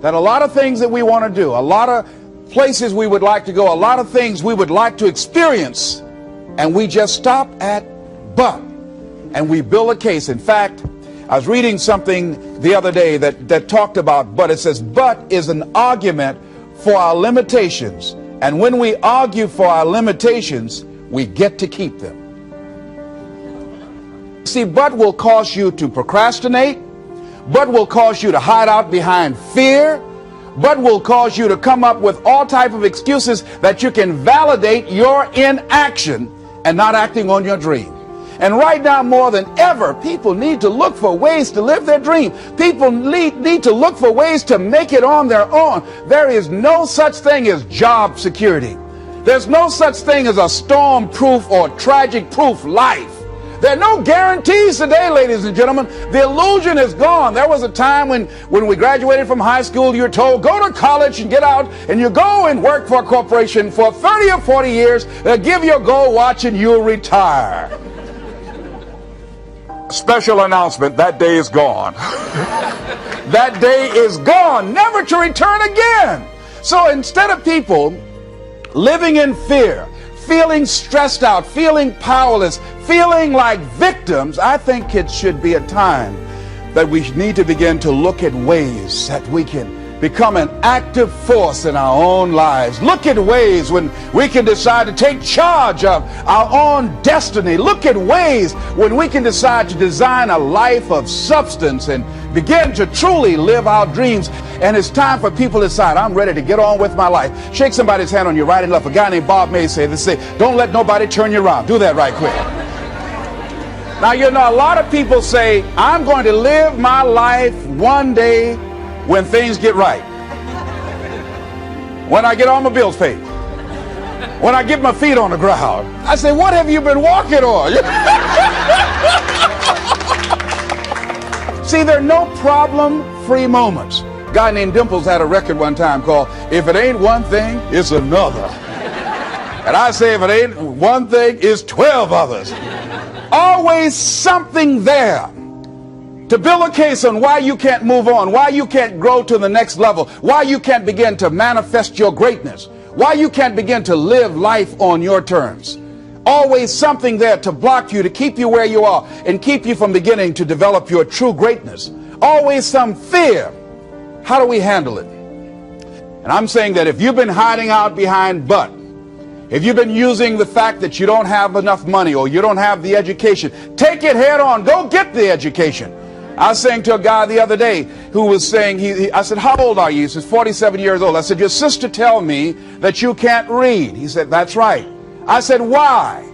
that a lot of things that we want to do, a lot of places we would like to go, a lot of things we would like to experience, and we just stop at but, and we build a case. In fact, I was reading something the other day that talked about but. It says but is an argument for our limitations, and when we argue for our limitations, we get to keep them. See, but will cause you to procrastinate, but will cause you to hide out behind fear, but will cause you to come up with all type of excuses that you can validate your inaction and not acting on your dream. And right now, more than ever, people need to look for ways to live their dream. People need to look for ways to make it on their own. There is no such thing as job security. There's no such thing as a storm-proof or tragic-proof life. There are no guarantees today, ladies and gentlemen. The illusion is gone. There was a time when we graduated from high school, you were told, go to college and get out, and you go and work for a corporation for 30 or 40 years. They'll give you a gold watch and you'll retire. Special announcement, that day is gone. That day is gone, never to return again. So instead of people living in fear, feeling stressed out, feeling powerless, feeling like victims, I think it should be a time that we need to begin to look at ways that we can become an active force in our own lives. Look at ways when we can decide to take charge of our own destiny. Look at ways when we can decide to design a life of substance and begin to truly live our dreams. And it's time for people to decide, I'm ready to get on with my life. Shake somebody's hand on your right and left. A guy named Bob May said this, don't let nobody turn you around. Do that right quick. Now, you know, a lot of people say, I'm going to live my life one day when things get right. When I get all my bills paid. When I get my feet on the ground. I say, what have you been walking on? See, there are no problem-free moments. A guy named Dimples had a record one time called, If It Ain't One Thing, It's Another. And I say, if it ain't one thing, it's 12 others. Always something there to build a case on why you can't move on, why you can't grow to the next level, why you can't begin to manifest your greatness, why you can't begin to live life on your terms. Always something there to block you, to keep you where you are, and keep you from beginning to develop your true greatness. Always some fear. How do we handle it? And I'm saying that if you've been hiding out behind but, if you've been using the fact that you don't have enough money or you don't have the education, take it head on. Go get the education. I was saying to a guy the other day who was saying, I said, how old are you? He says, 47 years old. I said, your sister tell me that you can't read. He said, that's right. I said, why?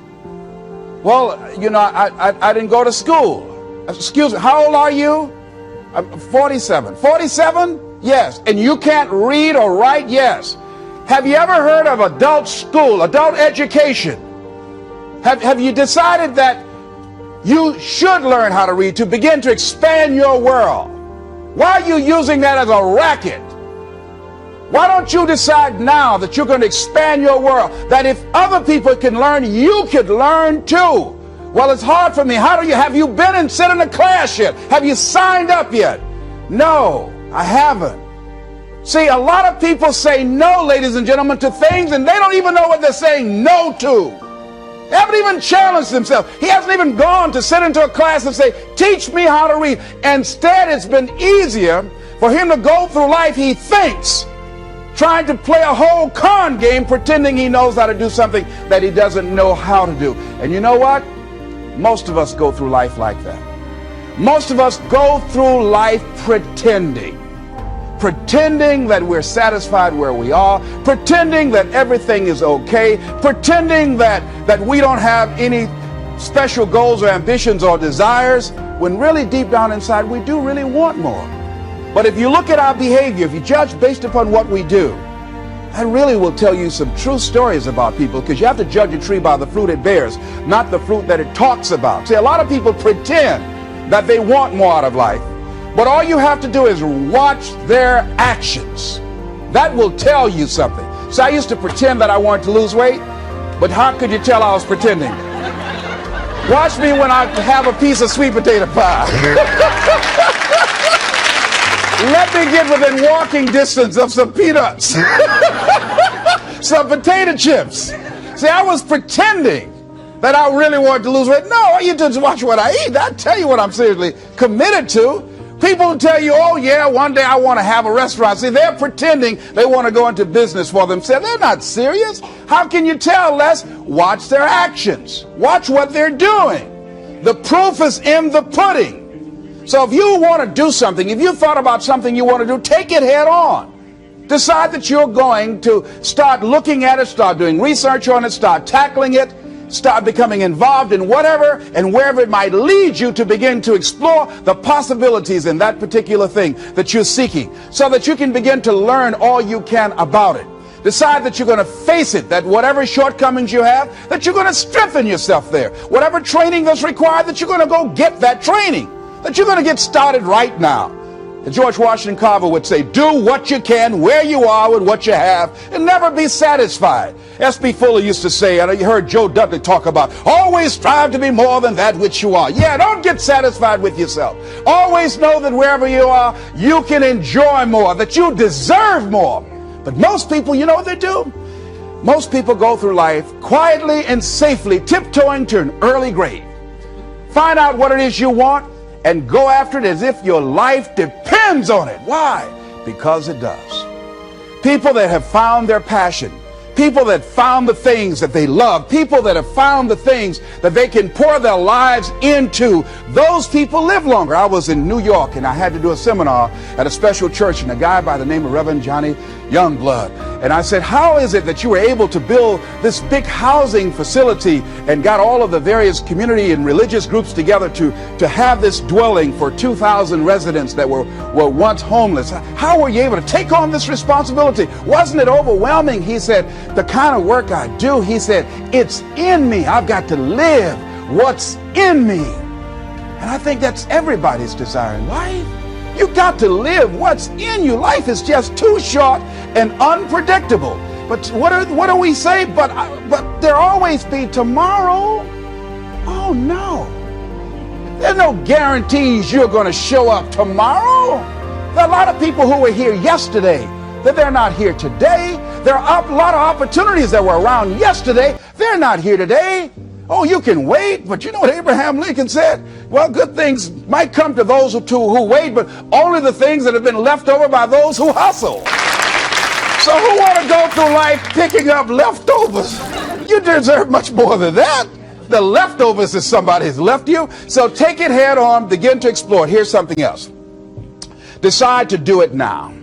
Well, you know, I didn't go to school. Excuse me, how old are you? I'm 47. 47? Yes. And you can't read or write? Yes. Have you ever heard of adult school, adult education? Have you decided that you should learn how to read to begin to expand your world? Why are you using that as a racket? Why don't you decide now that you're going to expand your world, that if other people can learn, you could learn too? Well, it's hard for me. Have you been and sit in a class yet? Have you signed up yet? No, I haven't. See, a lot of people say no, ladies and gentlemen, to things, and they don't even know what they're saying no to. They haven't even challenged themselves. He hasn't even gone to sit into a class and say, teach me how to read. Instead, it's been easier for him to go through life, he thinks, trying to play a whole con game, pretending he knows how to do something that he doesn't know how to do. And you know what? Most of us go through life like that. Most of us go through life pretending that we're satisfied where we are, pretending that everything is okay, pretending that we don't have any special goals or ambitions or desires, when really deep down inside we do really want more. But if you look at our behavior, if you judge based upon what we do, that really will tell you some true stories about people, because you have to judge a tree by the fruit it bears, not the fruit that it talks about. See, a lot of people pretend that they want more out of life. But all you have to do is watch their actions. That will tell you something. So I used to pretend that I wanted to lose weight, but how could you tell I was pretending? Watch me when I have a piece of sweet potato pie. Let me get within walking distance of some peanuts, some potato chips. See, I was pretending that I really wanted to lose weight. No, you just watch what I eat. I tell you what I'm seriously committed to. People who tell you, oh yeah, one day I want to have a restaurant. See, they're pretending they want to go into business for themselves. They're not serious. How can you tell, Les? Watch their actions. Watch what they're doing. The proof is in the pudding. So if you want to do something, if you thought about something you want to do, take it head on. Decide that you're going to start looking at it, start doing research on it, start tackling it, start becoming involved in whatever and wherever it might lead you to begin to explore the possibilities in that particular thing that you're seeking, so that you can begin to learn all you can about it. Decide that you're going to face it, that whatever shortcomings you have, that you're going to strengthen yourself there. Whatever training that's required, that you're going to go get that training, that you're going to get started right now. George Washington Carver would say, do what you can where you are with what you have and never be satisfied. S.B. Fuller used to say, and you heard Joe Dudley talk about, always strive to be more than that which you are. Yeah, don't get satisfied with yourself. Always know that wherever you are, you can enjoy more, that you deserve more. But most people, you know what they do? Most people go through life quietly and safely tiptoeing to an early grave. Find out what it is you want and go after it as if your life depends on it. Why? Because it does. People that have found their passion, people that found the things that they love, people that have found the things that they can pour their lives into, those people live longer. I was in New York and I had to do a seminar at a special church, and a guy by the name of Reverend Johnny Youngblood. And I said, how is it that you were able to build this big housing facility and got all of the various community and religious groups together to have this dwelling for 2,000 residents that were once homeless? How were you able to take on this responsibility? Wasn't it overwhelming? He said, the kind of work I do, he said, it's in me. I've got to live what's in me. And I think that's everybody's desire in life. You got to live what's in you. Life is just too short and unpredictable. But what do we say? But there'll always be tomorrow. Oh no. There's no guarantees you're going to show up tomorrow. There are a lot of people who were here yesterday that they're not here today. There are a lot of opportunities that were around yesterday. They're not here today. Oh, you can wait, but you know what Abraham Lincoln said? Well, good things might come to those who wait, but only the things that have been left over by those who hustle. So who want to go through life picking up leftovers? You deserve much more than that. The leftovers is somebody has left you. So take it head on, begin to explore. Here's something else. Decide to do it now.